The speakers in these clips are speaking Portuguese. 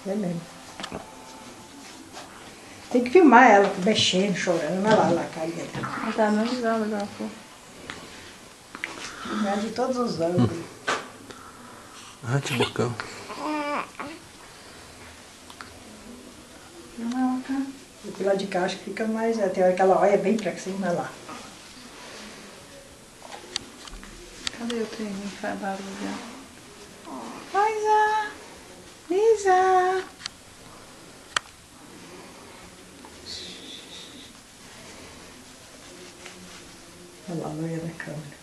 É mesmo. Tem que filmar ela, mexendo, chorando. Olha lá, a cara dela. Ela tá analisando agora, pô. Filmar de todos os ângulos. Ah, que bocão. Não, tá. E pro lado de cá acho que fica mais... Tem hora que ela olha bem pra cima, olha lá. Cadê o trem que faz barulho? Isa! Isa! Olha lá, a loira na câmera.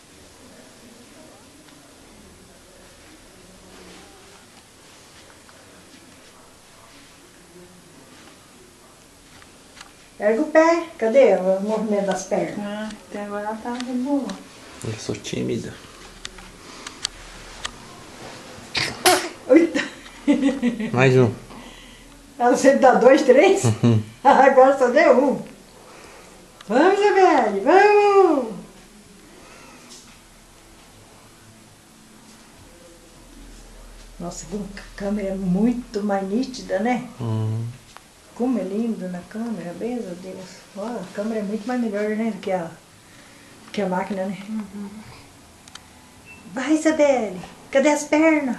Erga o pé. Cadê o movimento das pernas? Ah, até agora ela tá de boa. Eu sou tímida. Eita. Mais um. Ela sempre dá 2, 3? Agora só deu 1. Vamos, Isabelle, vamos! Nossa, a câmera é muito mais nítida, né? Como é lindo na câmera, benza Deus. Ó, a câmera é muito mais melhor, né, do que a máquina, né? Vai, Isabelle! Cadê as pernas?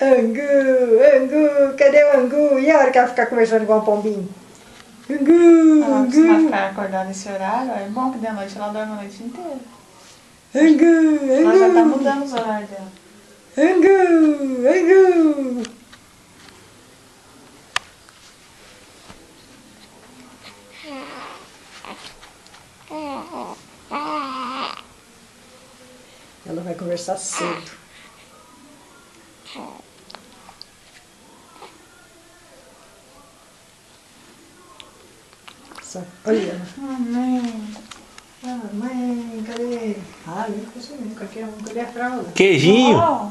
Angu, cadê o Angu? E a hora que ela ficar conversando com o pombinho? Angu, Ela costuma Angu, ficar acordada nesse horário, é bom que de noite ela dorme a noite inteira. Angu, Ela já tá Angu, mudando os horários dela. Angu, Angu. Ela vai conversar cedo. Só, olha. Mãe. Ah, mãe, cadê? Ah, nem você mesmo, cadê a fralda? Queijinho! Ó,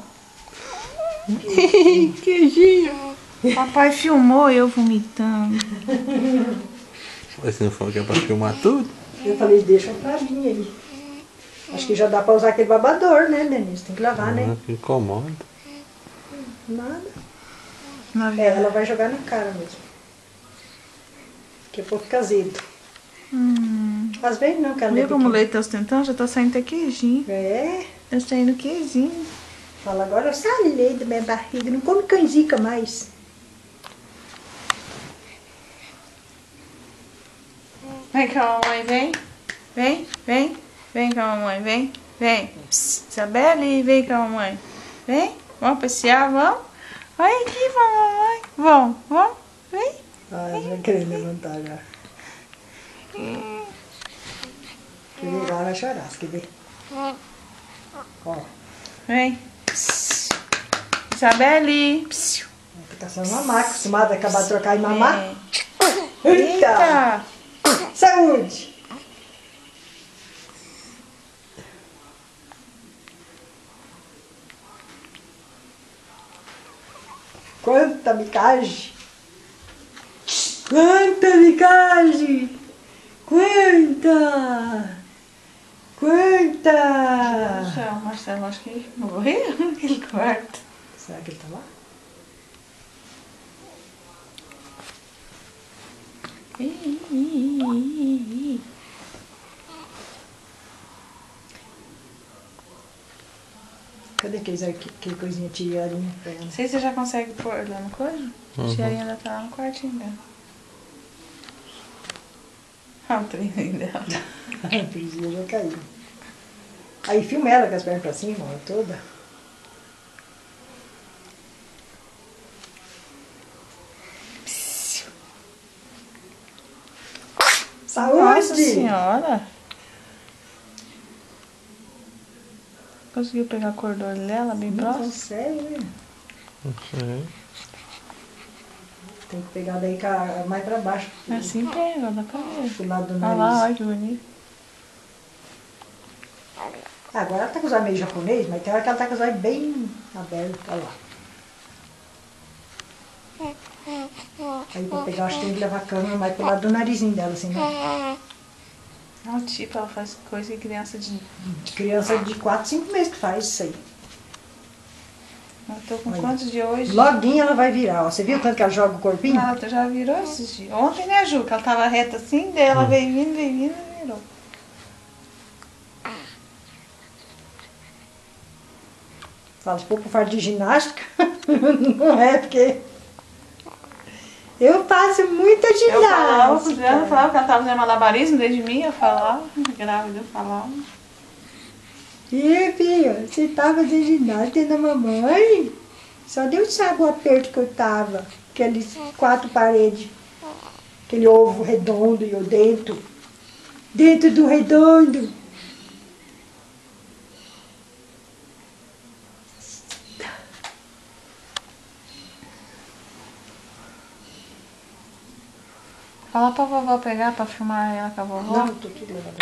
Queijinho! papai filmou eu vomitando. Você não falou que é pra filmar tudo? Eu falei, deixa pra mim aí. Acho que já dá pra usar aquele babador, né, Denise? Tem que lavar, né? Que incomoda. Nada. Na É, ela vai jogar na cara mesmo. Daqui a pouco fica azedo. Às vezes não, cara. Viu como o leite tá ostentando? Já tá saindo até queijinho. É, Tá saindo queijinho. fala agora, eu salei da minha barriga, não come canjica mais. Vem com a mamãe, vem. Vem, vem. Vem com a mamãe, vem. Vem. Psst, Isabelle, vem com a mamãe. Vem. Vamos passear, vamos. Olha aqui, mamãe. Vamos, vamos. Vem. Ah, já querendo levantar já. Quer ver? Ela vai chorar, você quer ver? Ó, Vem. Psst. Isabelle. Psst. tá sendo mamar, acostumada a acabar de trocar e mamar. Vem. Eita! Saúde! Quanta micagem! Quanta micagem! Quanta! Quanta! Nossa, o Marcelo, acho que morreu naquele quarto. Será que ele tá lá? Cadê aquele coisinha tiarinha pra ela? Não sei se você já consegue pôr lá no coisa. A tiarinha ainda tá lá no quartinho dela. Olha o treininho dela. A prisinha já caiu. Aí filma ela com as pernas pra cima, ó, toda. Saúde! Nossa senhora! Conseguiu pegar a cor do olho dela bem Não próximo? consegue, né? Uhum. Tem que pegar daí mais pra baixo. Assim pega, dá pra ver. Pro lado do Olha nariz. lá, olha que bonito. Agora ela tá com os olhos meio japonês, mas tem hora que ela tá com os olhos bem abertos. Olha lá. Aí pra pegar, acho que tem que levar a câmera mais pro lado do narizinho dela, assim, né? Não, tipo, ela faz coisa que criança de... De criança de 4, 5 meses que faz isso aí. Eu tô com Olha. quantos de hoje? Loguinho ela vai virar, ó. Você viu o tanto que ela joga o corpinho? Ah, ela já virou esses dias. Ontem, né, Ju? Que ela tava reta assim, daí ela veio vindo e virou. Fala, se for por parte de ginástica, não é, porque eu faço muita Eu falava com ginástica. ela, falava que ela tava fazendo malabarismo desde mim, eu falava, grávida, eu falava. E, filho, você tava fazendo ginástica na mamãe? Só Deus sabe o aperto que eu tava. Aqueles 4 paredes. Aquele ovo redondo e eu dentro. Dentro do redondo. Fala pra vovó pegar pra filmar ela com a vovó. Não, tô tudo levando.